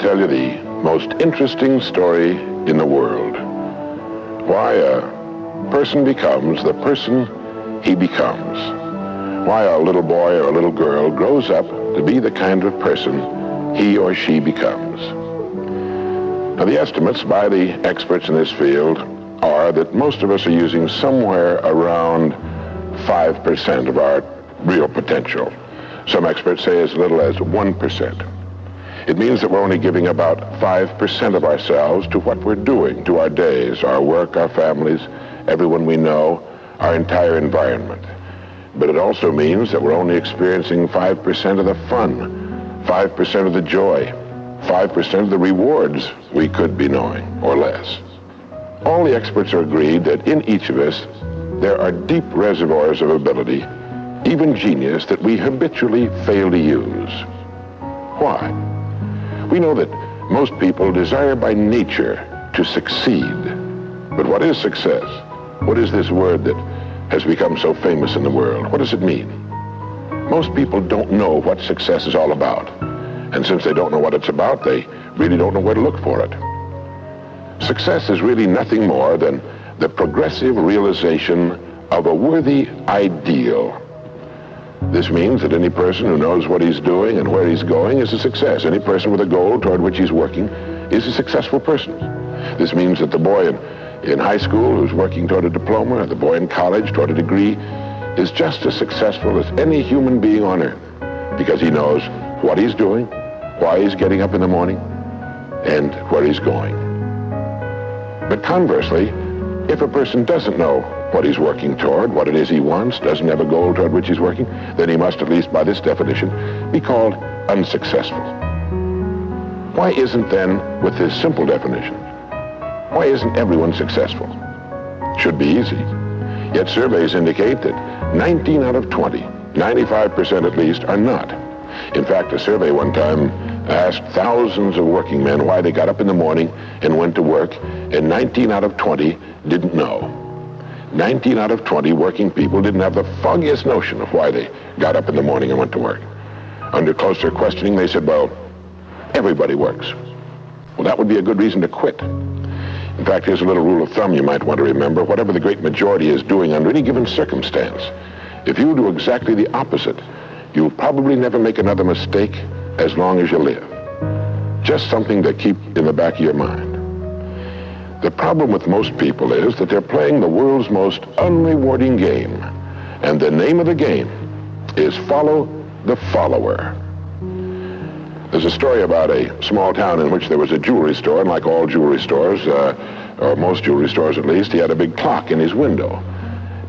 tell you the most interesting story in the world. Why a person becomes the person he becomes. Why a little boy or a little girl grows up to be the kind of person he or she becomes. Now, the estimates by the experts in this field are that most of us are using somewhere around 5% of our real potential. Some experts say as little as 1%. It means that we're only giving about 5% of ourselves to what we're doing, to our days, our work, our families, everyone we know, our entire environment. But it also means that we're only experiencing 5% of the fun, 5% of the joy, 5% of the rewards we could be knowing, or less. All the experts are agreed that in each of us, there are deep reservoirs of ability, even genius, that we habitually fail to use. Why? We know that most people desire by nature to succeed. But what is success? What is this word that has become so famous in the world? What does it mean? Most people don't know what success is all about. And since they don't know what it's about, they really don't know where to look for it. Success is really nothing more than the progressive realization of a worthy ideal. This means that any person who knows what he's doing and where he's going is a success. Any person with a goal toward which he's working is a successful person. This means that the boy in high school who's working toward a diploma, or the boy in college toward a degree, is just as successful as any human being on earth, because he knows what he's doing, why he's getting up in the morning, and where he's going. But conversely, if a person doesn't know what he's working toward, what it is he wants, doesn't have a goal toward which he's working, then he must, at least by this definition, be called unsuccessful. Why isn't then, with this simple definition, why isn't everyone successful? Should be easy. Yet surveys indicate that 19 out of 20, 95% at least, are not. In fact, a survey one time asked thousands of working men why they got up in the morning and went to work, and 19 out of 20 didn't know. 19 out of 20 working people didn't have the foggiest notion of why they got up in the morning and went to work. Under closer questioning, they said, well, everybody works. Well, that would be a good reason to quit. In fact, here's a little rule of thumb you might want to remember. Whatever the great majority is doing under any given circumstance, if you do exactly the opposite, you'll probably never make another mistake as long as you live. Just something to keep in the back of your mind. The problem with most people is that they're playing the world's most unrewarding game. And the name of the game is follow the follower. There's a story about a small town in which there was a jewelry store, and like all jewelry stores, or most jewelry stores at least, he had a big clock in his window.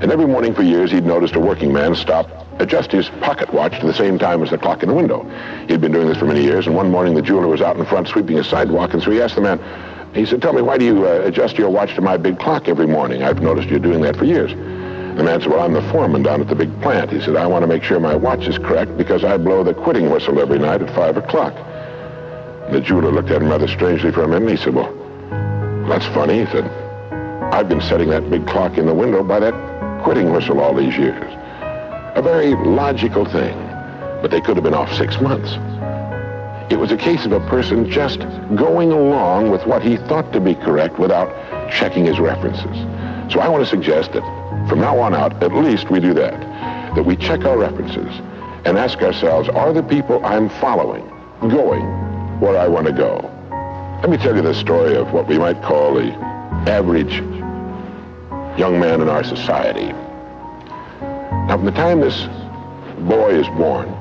And every morning for years, he'd noticed a working man stop, adjust his pocket watch to the same time as the clock in the window. He'd been doing this for many years, and one morning the jeweler was out in front sweeping a sidewalk, and so he asked the man, he said, tell me, why do you adjust your watch to my big clock every morning? I've noticed you're doing that for years. The man said, well, I'm the foreman down at the big plant. He said, I want to make sure my watch is correct because I blow the quitting whistle every night at 5 o'clock. The jeweler looked at him rather strangely for a minute, and he said, well, that's funny. He said, I've been setting that big clock in the window by that quitting whistle all these years. A very logical thing, but they could have been off 6 months. It was a case of a person just going along with what he thought to be correct without checking his references. So I want to suggest that from now on out, at least we do that we check our references and ask ourselves, are the people I'm following going where I want to go? Let me tell you the story of what we might call the average young man in our society. Now, from the time this boy is born,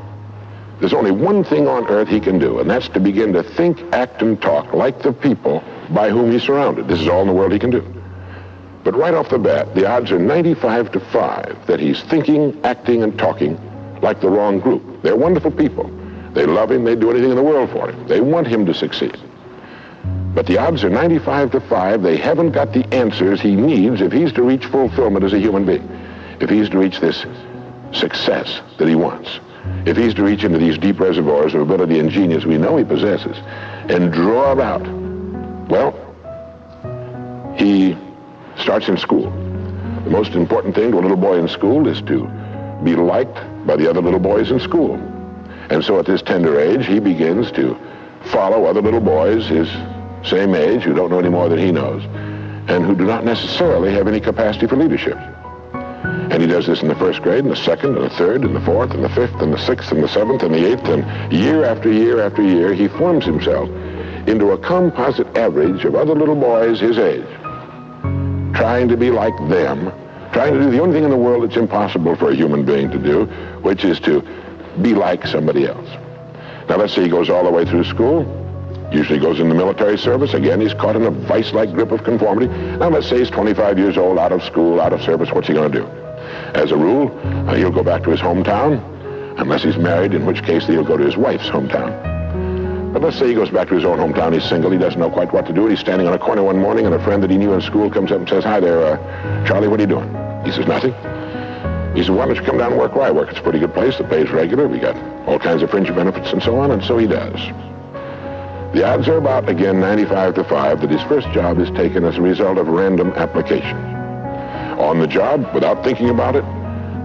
there's only one thing on earth he can do, and that's to begin to think, act, and talk like the people by whom he's surrounded. This is all in the world he can do. But right off the bat, the odds are 95 to 5 that he's thinking, acting, and talking like the wrong group. They're wonderful people. They love him. They'd do anything in the world for him. They want him to succeed. But the odds are 95 to 5 they haven't got the answers he needs if he's to reach fulfillment as a human being, if he's to reach this success that he wants, if he's to reach into these deep reservoirs of ability and genius we know he possesses and draw out. Well, he starts in school. The most important thing to a little boy in school is to be liked by the other little boys in school. And so at this tender age, he begins to follow other little boys his same age who don't know any more than he knows and who do not necessarily have any capacity for leadership. And he does this in the first grade, and the second, and the third, and the fourth, and the fifth, and the sixth, and the seventh, and the eighth, and year after year after year, he forms himself into a composite average of other little boys his age, trying to be like them, trying to do the only thing in the world that's impossible for a human being to do, which is to be like somebody else. Now, let's say he goes all the way through school, usually goes in the military service. Again, he's caught in a vice-like grip of conformity. Now, let's say he's 25 years old, out of school, out of service. What's he going to do? As a rule, he'll go back to his hometown, unless he's married, in which case he'll go to his wife's hometown. But let's say he goes back to his own hometown. He's single. He doesn't know quite what to do. He's standing on a corner one morning, and a friend that he knew in school comes up and says, "Hi there, Charlie, what are you doing?" He says, "Nothing." He says, "Why don't you come down and work where I work? It's a pretty good place. The pay's regular. We got all kinds of fringe benefits and so on." And so he does. The odds are about, again, 95 to 5 that his first job is taken as a result of random application. On the job, without thinking about it,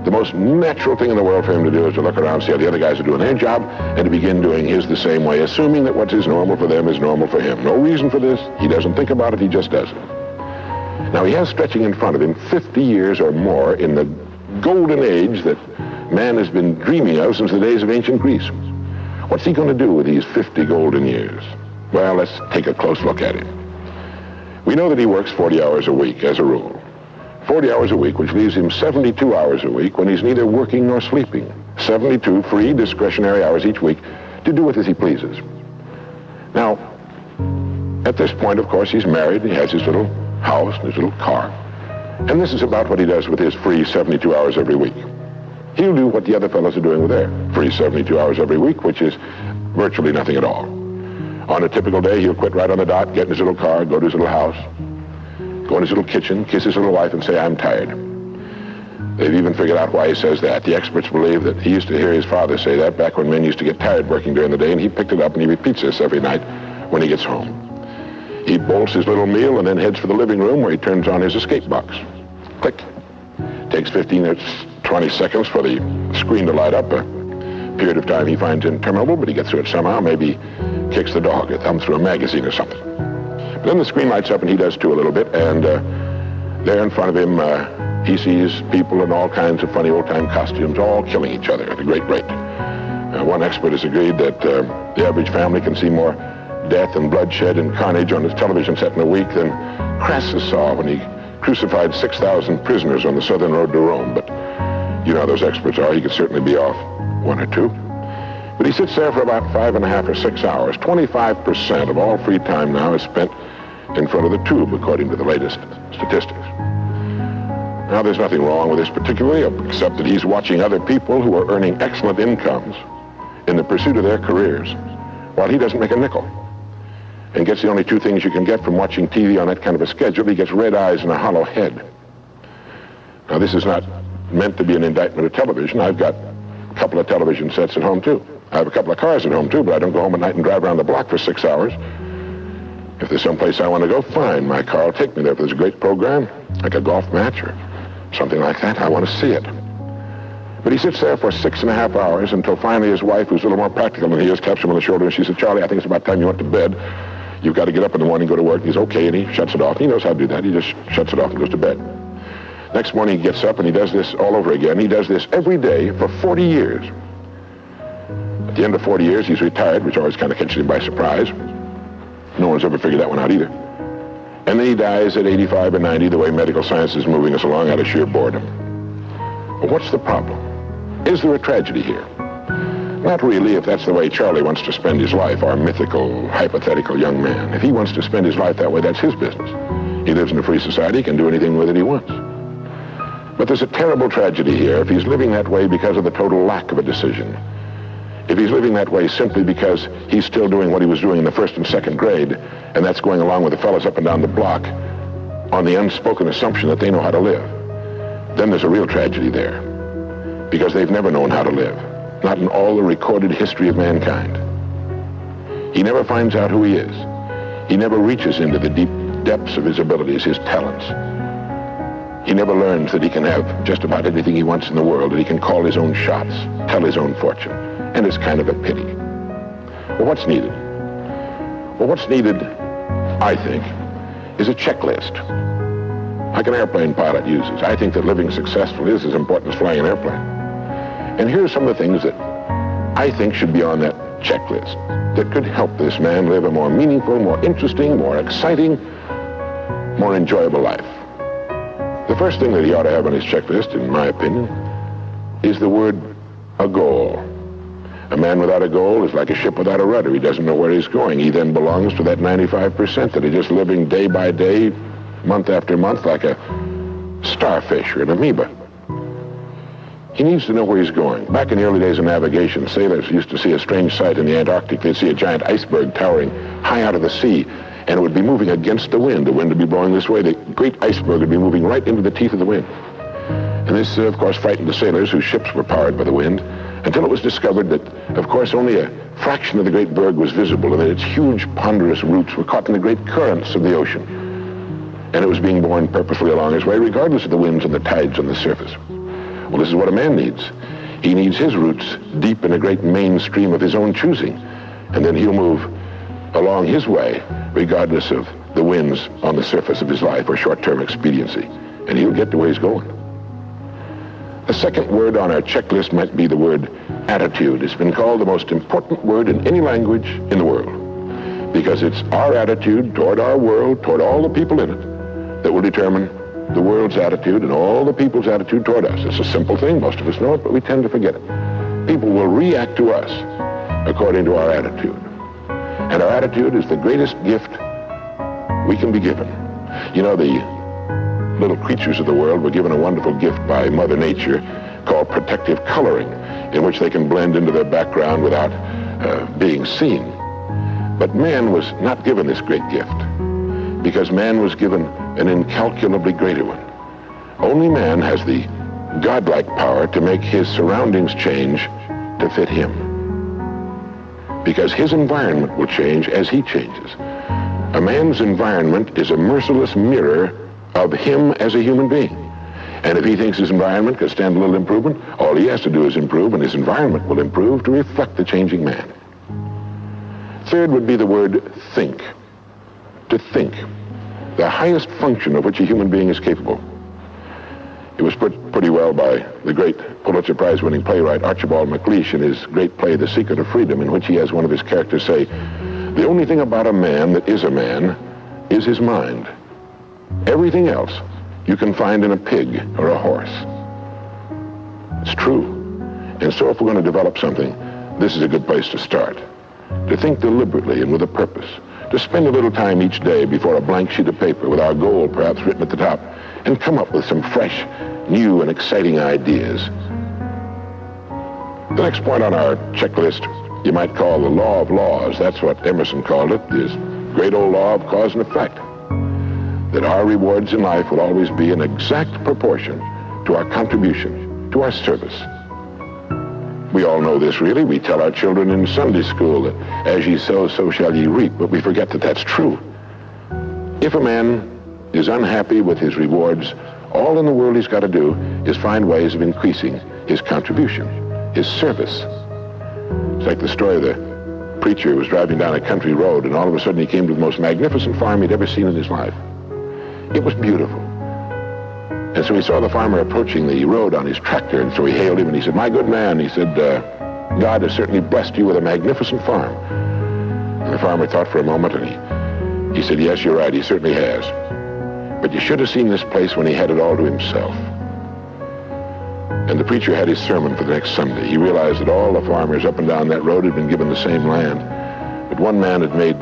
the most natural thing in the world for him to do is to look around, see how the other guys are doing their job, and to begin doing his the same way, assuming that what is normal for them is normal for him. No reason for this. He doesn't think about it. He just does it. Now, he has stretching in front of him 50 years or more in the golden age that man has been dreaming of since the days of ancient Greece. What's he going to do with these 50 golden years? Well, let's take a close look at him. We know that he works 40 hours a week, as a rule. 40 hours a week, which leaves him 72 hours a week when he's neither working nor sleeping. 72 free, discretionary hours each week to do with as he pleases. Now, at this point, of course, he's married. He has his little house and his little car. And this is about what he does with his free 72 hours every week. He'll do what the other fellows are doing with their free 72 hours every week, which is virtually nothing at all. On a typical day, he'll quit right on the dot, get in his little car, go to his little house, go in his little kitchen, kiss his little wife, and say, "I'm tired." They've even figured out why he says that. The experts believe that he used to hear his father say that back when men used to get tired working during the day, and he picked it up and he repeats this every night when he gets home. He bolts his little meal and then heads for the living room where he turns on his escape box. Click. Takes 15 or 20 seconds for the screen to light up, a period of time he finds interminable, but he gets through it somehow. Maybe kicks the dog or thumbs through a magazine or something. But then the screen lights up and he does too a little bit, and there in front of him he sees people in all kinds of funny old-time costumes all killing each other at a great rate. One expert has agreed that the average family can see more death and bloodshed and carnage on his television set in a week than Crassus saw when he crucified 6,000 prisoners on the southern road to Rome. But you know how those experts are. He could certainly be off one or two. But he sits there for about 5.5 or 6 hours. 25% of all free time now is spent in front of the tube, according to the latest statistics. Now, there's nothing wrong with this particularly, except that he's watching other people who are earning excellent incomes in the pursuit of their careers, while he doesn't make a nickel, and gets the only two things you can get from watching TV on that kind of a schedule. He gets red eyes and a hollow head. Now, this is not meant to be an indictment of television. I've got a couple of television sets at home, too. I have a couple of cars at home, too, but I don't go home at night and drive around the block for 6 hours. If there's someplace I want to go, fine. My car will take me there. If there's a great program, like a golf match or something like that, I want to see it. But he sits there for 6.5 hours until finally his wife, who's a little more practical than he is, taps him on the shoulder and she says, "Charlie, I think it's about time you went to bed. You've got to get up in the morning, go to work." And he's okay, and he shuts it off. He knows how to do that. He just shuts it off and goes to bed. Next morning he gets up and he does this all over again. He does this every day for 40 years. At the end of 40 years, he's retired, which always kind of catches him by surprise. No one's ever figured that one out either. And then he dies at 85 or 90, the way medical science is moving us along, out of sheer boredom. But what's the problem? Is there a tragedy here? Not really, if that's the way Charlie wants to spend his life, our mythical, hypothetical young man. If he wants to spend his life that way, that's his business. He lives in a free society, he can do anything with it he wants. But there's a terrible tragedy here if he's living that way because of the total lack of a decision. If he's living that way simply because he's still doing what he was doing in the first and second grade, and that's going along with the fellows up and down the block on the unspoken assumption that they know how to live, then there's a real tragedy there, because they've never known how to live, not in all the recorded history of mankind. He never finds out who he is. He never reaches into the deep depths of his abilities, his talents. He never learns that he can have just about anything he wants in the world, that he can call his own shots, tell his own fortune. And it's kind of a pity. Well, what's needed? Well, what's needed, I think, is a checklist, like an airplane pilot uses. I think that living successfully is as important as flying an airplane. And here are some of the things that I think should be on that checklist that could help this man live a more meaningful, more interesting, more exciting, more enjoyable life. The first thing that he ought to have on his checklist, in my opinion, is the word a goal. A man without a goal is like a ship without a rudder. He doesn't know where he's going. He then belongs to that 95% that are just living day by day, month after month, like a starfish or an amoeba. He needs to know where he's going. Back in the early days of navigation, sailors used to see a strange sight in the Antarctic. They'd see a giant iceberg towering high out of the sea, and it would be moving against the wind. The wind would be blowing this way. The great iceberg would be moving right into the teeth of the wind. And this, of course, frightened the sailors whose ships were powered by the wind, until it was discovered that, of course, only a fraction of the great berg was visible, and that its huge, ponderous roots were caught in the great currents of the ocean. And it was being borne purposefully along its way, regardless of the winds and the tides on the surface. Well, this is what a man needs. He needs his roots deep in a great mainstream of his own choosing, and then he'll move along his way, regardless of the winds on the surface of his life or short-term expediency, and he'll get to where he's going. The second word on our checklist might be the word attitude. It's been called the most important word in any language in the world, because it's our attitude toward our world, toward all the people in it, that will determine the world's attitude and all the people's attitude toward us. It's a simple thing. Most of us know it, but we tend to forget it. People will react to us according to our attitude. And our attitude is the greatest gift we can be given. You know, the little creatures of the world were given a wonderful gift by Mother Nature called protective coloring, in which they can blend into their background without being seen. But man was not given this great gift, because man was given an incalculably greater one. Only man has the godlike power to make his surroundings change to fit him, because his environment will change as he changes. A man's environment is a merciless mirror of him as a human being. And if he thinks his environment can stand a little improvement, all he has to do is improve, and his environment will improve to reflect the changing man. Third would be the word think. To think. The highest function of which a human being is capable. It was put pretty well by the great Pulitzer Prize-winning playwright Archibald MacLeish in his great play, The Secret of Freedom, in which he has one of his characters say, "The only thing about a man that is a man is his mind. Everything else you can find in a pig or a horse." It's true. And so if we're going to develop something, this is a good place to start. To think deliberately and with a purpose. To spend a little time each day before a blank sheet of paper with our goal perhaps written at the top, and come up with some fresh, new, and exciting ideas. The next point on our checklist you might call the law of laws. That's what Emerson called it, this great old law of cause and effect. That our rewards in life will always be in exact proportion to our contribution, to our service. We all know this, really. We tell our children in Sunday school that as ye sow, so shall ye reap, but we forget that that's true. If a man is unhappy with his rewards, all in the world he's got to do is find ways of increasing his contribution, his service. It's like the story of the preacher who was driving down a country road, and all of a sudden he came to the most magnificent farm he'd ever seen in his life. It was beautiful. And so he saw the farmer approaching the road on his tractor, and so he hailed him, and he said, "My good man," he said, "God has certainly blessed you with a magnificent farm." And the farmer thought for a moment, and he said, "Yes, you're right, he certainly has. But you should have seen this place when he had it all to himself." And the preacher had his sermon for the next Sunday. He realized that all the farmers up and down that road had been given the same land, but one man had made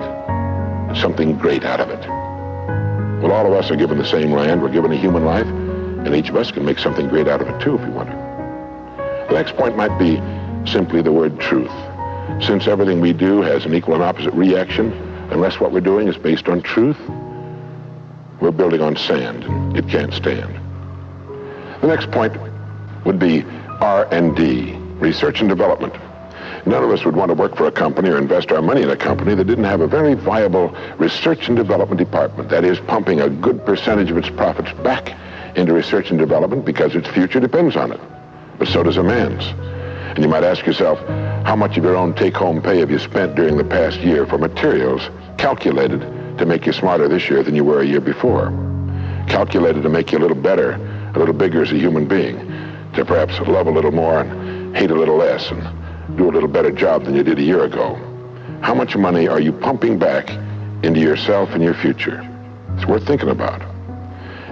something great out of it. Well, all of us are given the same land. We're given a human life, and each of us can make something great out of it too if we want to. The next point might be simply the word truth. Since everything we do has an equal and opposite reaction, unless what we're doing is based on truth, we're building on sand, and it can't stand. The next point would be R&D, research and development. None of us would want to work for a company or invest our money in a company that didn't have a very viable research and development department, that is, pumping a good percentage of its profits back into research and development because its future depends on it. But so does a man's. And you might ask yourself, how much of your own take-home pay have you spent during the past year for materials calculated to make you smarter this year than you were a year before, calculated to make you a little better, a little bigger as a human being, to perhaps love a little more and hate a little less and do a little better job than you did a year ago. How much money are you pumping back into yourself and your future? It's worth thinking about.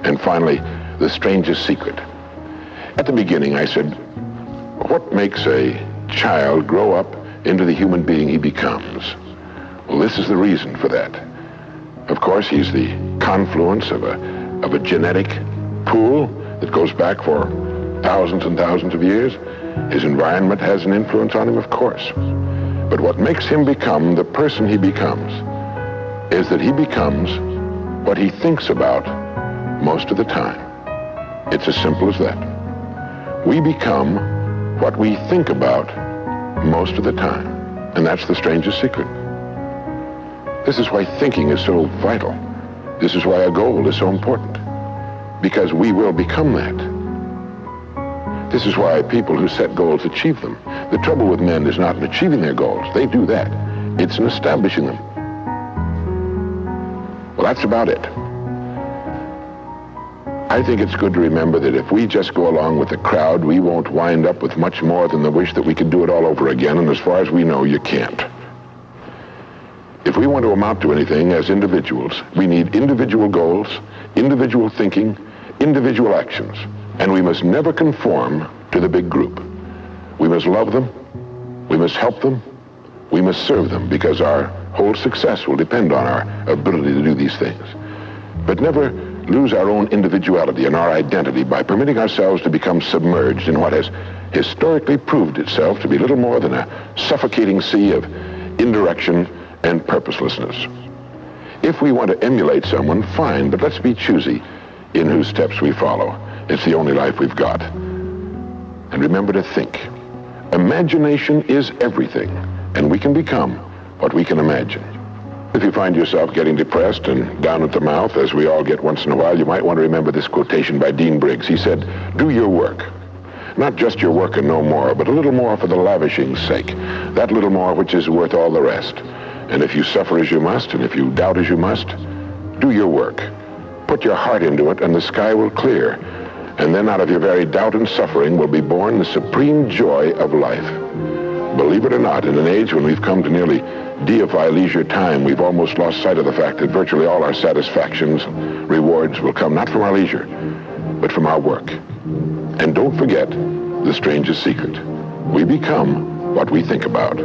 And finally, the strangest secret. At the beginning, I said, what makes a child grow up into the human being he becomes? Well, this is the reason for that. Of course, he's the confluence of a genetic pool that goes back for thousands and thousands of years. His environment has an influence on him, of course. But what makes him become the person he becomes is that he becomes what he thinks about most of the time. It's as simple as that. We become what we think about most of the time. And that's the strangest secret. This is why thinking is so vital. This is why a goal is so important. Because we will become that. This is why people who set goals achieve them. The trouble with men is not in achieving their goals. They do that. It's in establishing them. Well, that's about it. I think it's good to remember that if we just go along with the crowd, we won't wind up with much more than the wish that we could do it all over again, and as far as we know, you can't. If we want to amount to anything as individuals, we need individual goals, individual thinking, individual actions, and we must never conform to the big group. We must love them, we must help them, we must serve them, because our whole success will depend on our ability to do these things. But never lose our own individuality and our identity by permitting ourselves to become submerged in what has historically proved itself to be little more than a suffocating sea of indirection and purposelessness. If we want to emulate someone, fine, but let's be choosy in whose steps we follow. It's the only life we've got. And remember to think. Imagination is everything, and we can become what we can imagine. If you find yourself getting depressed and down at the mouth, as we all get once in a while, you might want to remember this quotation by Dean Briggs. He said, "Do your work. Not just your work and no more, but a little more for the lavishing's sake. That little more which is worth all the rest. And if you suffer as you must, and if you doubt as you must, do your work. Put your heart into it, and the sky will clear. And then out of your very doubt and suffering will be born the supreme joy of life." Believe it or not, in an age when we've come to nearly deify leisure time, we've almost lost sight of the fact that virtually all our satisfactions, rewards will come not from our leisure, but from our work. And don't forget the strangest secret. We become what we think about.